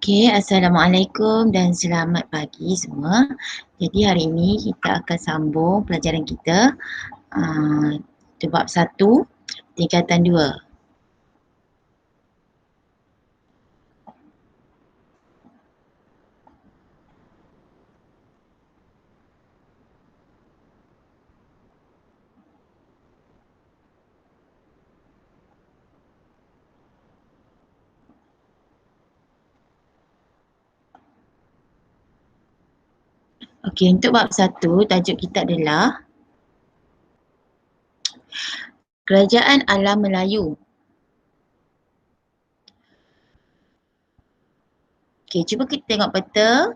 Okey, Assalamualaikum dan selamat pagi semua. Jadi hari ini kita akan sambung pelajaran kita bab 1 tingkatan 2. Okey, untuk bab 1 tajuk kita adalah Kerajaan Alam Melayu. Okey, cuba kita tengok peta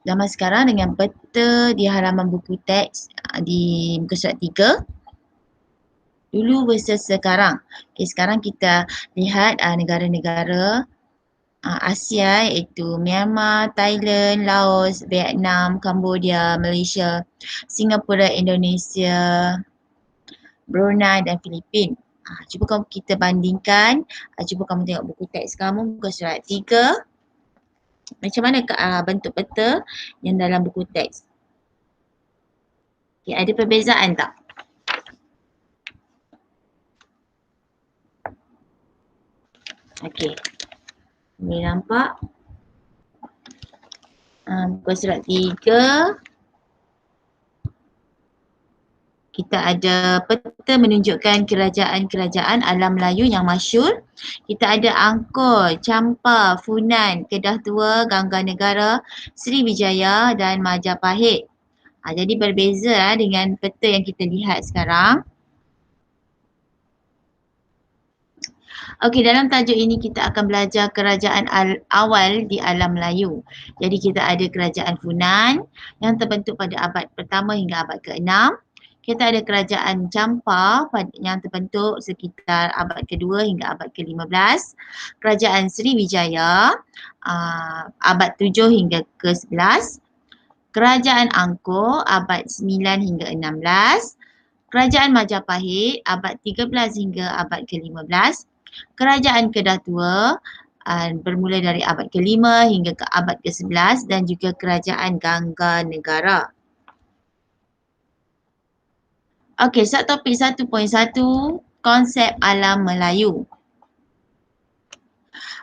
zaman sekarang dengan peta di halaman buku teks di muka surat 3. Dulu versus sekarang. Okey, sekarang kita lihat negara-negara Asia iaitu Myanmar, Thailand, Laos, Vietnam, Cambodia, Malaysia, Singapura, Indonesia, Brunei dan Filipin. Cuba kita bandingkan, cuba kamu tengok buku teks kamu muka surat 3. Macam mana bentuk peta yang dalam buku teks? Okay, ada perbezaan tak? Okey. Boleh nampak? Muka surat 3. Kita ada peta menunjukkan kerajaan-kerajaan alam Melayu yang masyhur. Kita ada Angkor, Champa, Funan, Kedah Tua, Gangga Negara, Sriwijaya dan Majapahit. Jadi berbeza dengan peta yang kita lihat sekarang. Okey, dalam tajuk ini kita akan belajar kerajaan awal di alam Melayu. Jadi kita ada kerajaan Funan yang terbentuk pada abad pertama hingga abad ke-6. Kita ada kerajaan Champa yang terbentuk sekitar abad ke-2 hingga abad ke-15. Kerajaan Sriwijaya abad 7 hingga ke-11. Kerajaan Angkor abad 9 hingga 16. Kerajaan Majapahit abad 13 hingga abad ke-15. Kerajaan Kedah Tua bermula dari abad ke-5 hingga ke abad ke-11 dan juga kerajaan Gangga Negara. Okey, subtopik 1.1 konsep alam Melayu.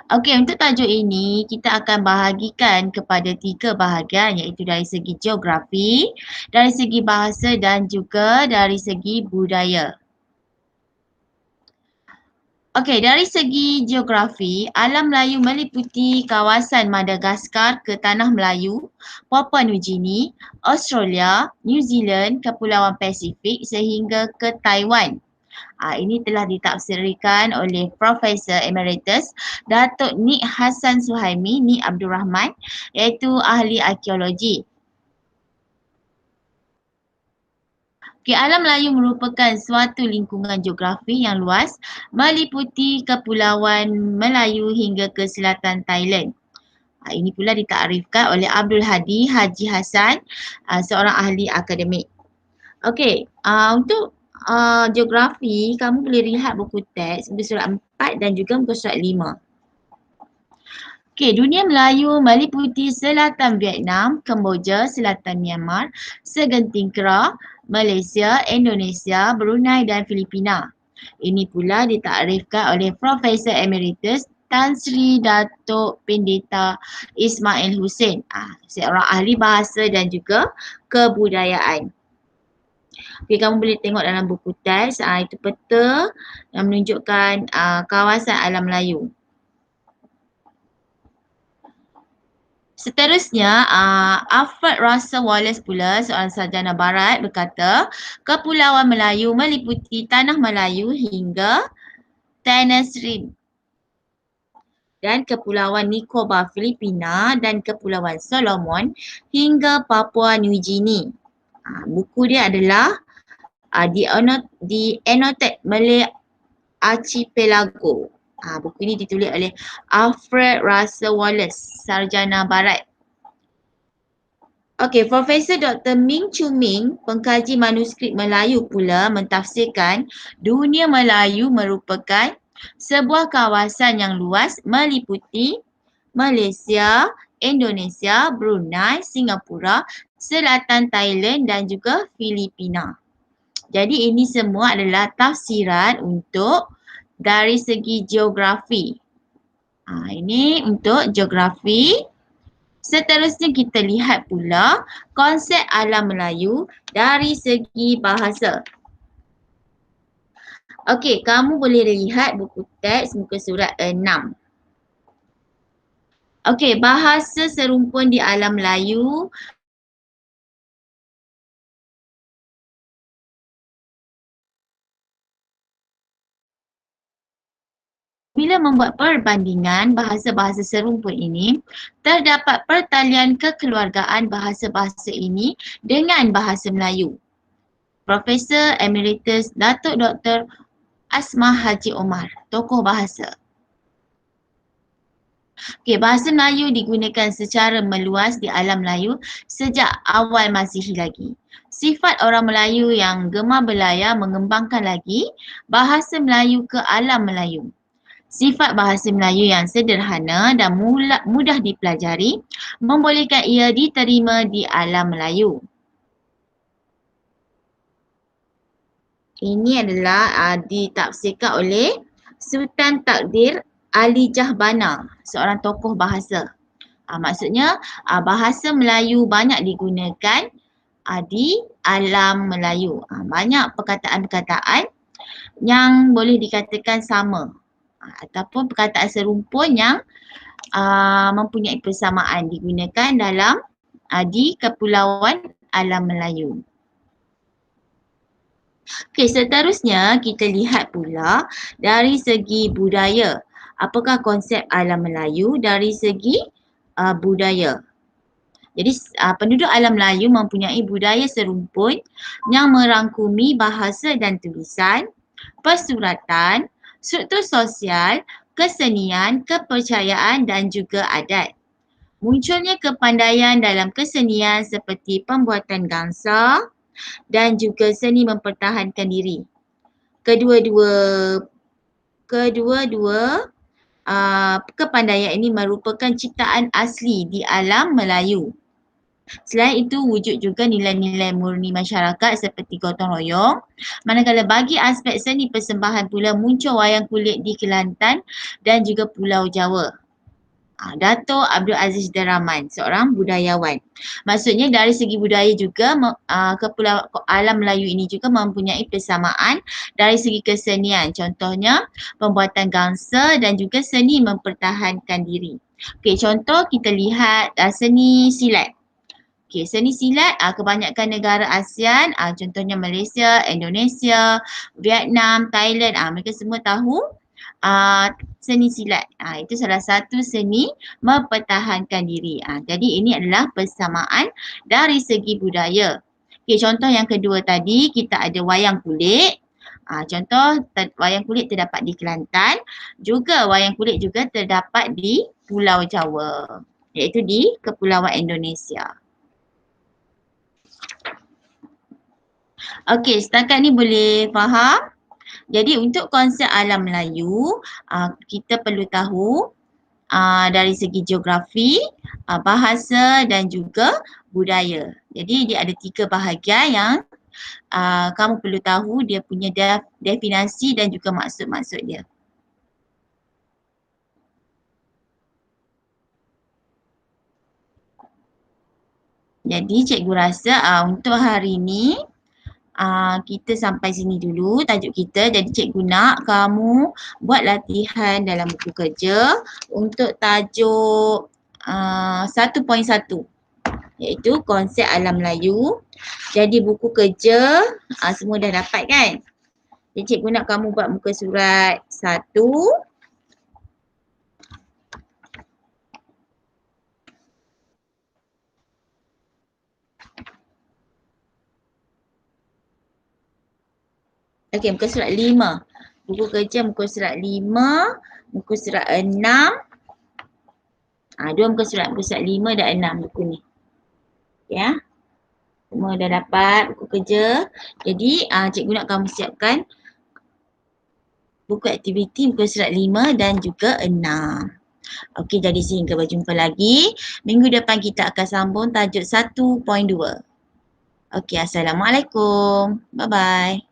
Okey, untuk tajuk ini kita akan bahagikan kepada 3 bahagian iaitu dari segi geografi, dari segi bahasa dan juga dari segi budaya. Okey, dari segi geografi, alam Melayu meliputi kawasan Madagaskar ke Tanah Melayu, Papua New Guinea, Australia, New Zealand, Kepulauan Pasifik sehingga ke Taiwan. Ini telah ditafsirkan oleh Profesor Emeritus Datuk Nik Hassan Suhaimi, Nik Abdul Rahman iaitu ahli arkeologi. Okay, alam Melayu merupakan suatu lingkungan geografi yang luas meliputi Kepulauan Melayu hingga ke selatan Thailand. Ini pula ditakrifkan oleh Abdul Hadi Haji Hassan, seorang ahli akademik. Okey, untuk geografi kamu boleh lihat buku teks muka surat 4 dan juga muka surat 5. Okey, dunia Melayu meliputi selatan Vietnam, Kemboja, selatan Myanmar, segenting Kedah, Malaysia, Indonesia, Brunei dan Filipina. Ini pula ditakrifkan oleh Profesor Emeritus Tan Sri Datuk Pendeta Ismail Hussein, seorang ahli bahasa dan juga kebudayaan. Okay, kamu boleh tengok dalam buku teks, itu peta yang menunjukkan kawasan alam Melayu. Seterusnya, Alfred Russel Wallace pula, seorang sarjana barat berkata, Kepulauan Melayu meliputi Tanah Melayu hingga Tenasserim dan Kepulauan Nicobar Filipina dan Kepulauan Solomon hingga Papua New Guinea. Buku dia adalah The Annotated Malay Archipelago. Buku ini ditulis oleh Alfred Russel Wallace, sarjana barat. Okey, Profesor Dr. Ming Chu Ming, pengkaji manuskrip Melayu pula mentafsirkan dunia Melayu merupakan sebuah kawasan yang luas meliputi Malaysia, Indonesia, Brunei, Singapura, Selatan Thailand dan juga Filipina. Jadi ini semua adalah tafsiran untuk dari segi geografi. Ini untuk geografi. Seterusnya kita lihat pula konsep alam Melayu dari segi bahasa. Okey, kamu boleh lihat buku teks muka surat 6. Okey, bahasa serumpun di alam Melayu. Bila membuat perbandingan bahasa-bahasa serumpun ini, terdapat pertalian kekeluargaan bahasa-bahasa ini dengan bahasa Melayu. Profesor Emeritus Datuk Dr. Asmah Haji Omar, tokoh bahasa. Okey, bahasa Melayu digunakan secara meluas di alam Melayu sejak awal Masihi lagi. Sifat orang Melayu yang gemar berlayar mengembangkan lagi bahasa Melayu ke alam Melayu. Sifat bahasa Melayu yang sederhana dan mudah dipelajari membolehkan ia diterima di alam Melayu. Ini adalah ditafsirkan oleh Sultan Takdir Ali Jahbana, seorang tokoh bahasa. Maksudnya bahasa Melayu banyak digunakan di alam Melayu. Banyak perkataan-perkataan yang boleh dikatakan sama. Ataupun perkataan serumpun yang mempunyai persamaan digunakan dalam di Kepulauan Alam Melayu. Okey, seterusnya kita lihat pula dari segi budaya. Apakah konsep alam Melayu dari segi budaya? Jadi penduduk alam Melayu mempunyai budaya serumpun yang merangkumi bahasa dan tulisan, persuratan, struktur sosial, kesenian, kepercayaan dan juga adat. Munculnya kepandaian dalam kesenian seperti pembuatan gangsa dan juga seni mempertahankan diri. Kedua-dua kepandaian ini merupakan ciptaan asli di alam Melayu. Selain itu, wujud juga nilai-nilai murni masyarakat seperti gotong royong. Manakala bagi aspek seni persembahan pula muncul wayang kulit di Kelantan dan juga Pulau Jawa. Dato' Abdul Aziz Deraman, seorang budayawan. Maksudnya dari segi budaya juga Kepulauan Alam Melayu ini juga mempunyai persamaan dari segi kesenian. Contohnya pembuatan gangsa dan juga seni mempertahankan diri. Okey, contoh kita lihat seni silat. Okey, seni silat kebanyakan negara ASEAN, contohnya Malaysia, Indonesia, Vietnam, Thailand, mereka semua tahu seni silat. Itu salah satu seni mempertahankan diri. Jadi ini adalah persamaan dari segi budaya. Okey, contoh yang kedua tadi kita ada wayang kulit. Contoh wayang kulit terdapat di Kelantan, juga wayang kulit juga terdapat di Pulau Jawa, iaitu di Kepulauan Indonesia. Okey, setakat ni boleh faham? Jadi untuk konsep alam Melayu, kita perlu tahu dari segi geografi, bahasa dan juga budaya. Jadi dia ada 3 bahagian yang kamu perlu tahu dia punya definisi dan juga maksud-maksud dia. Jadi cikgu rasa untuk hari ni kita sampai sini dulu tajuk kita. Jadi cikgu nak kamu buat latihan dalam buku kerja untuk tajuk 1.1 iaitu konsep alam Melayu. Jadi buku kerja semua dah dapat kan? Jadi cikgu nak kamu buat muka surat 1. Okey, muka surat 5. Buku kerja muka surat 5, muka surat 6. Dua muka surat 5 dan 6 buku ni. Ya. Semua dah dapat buku kerja. Jadi cikgu nak kamu siapkan buku aktiviti muka surat 5 dan juga 6. Okey, jadi sehingga berjumpa lagi. Minggu depan kita akan sambung tajuk 1.2. Okey, Assalamualaikum. Bye-bye.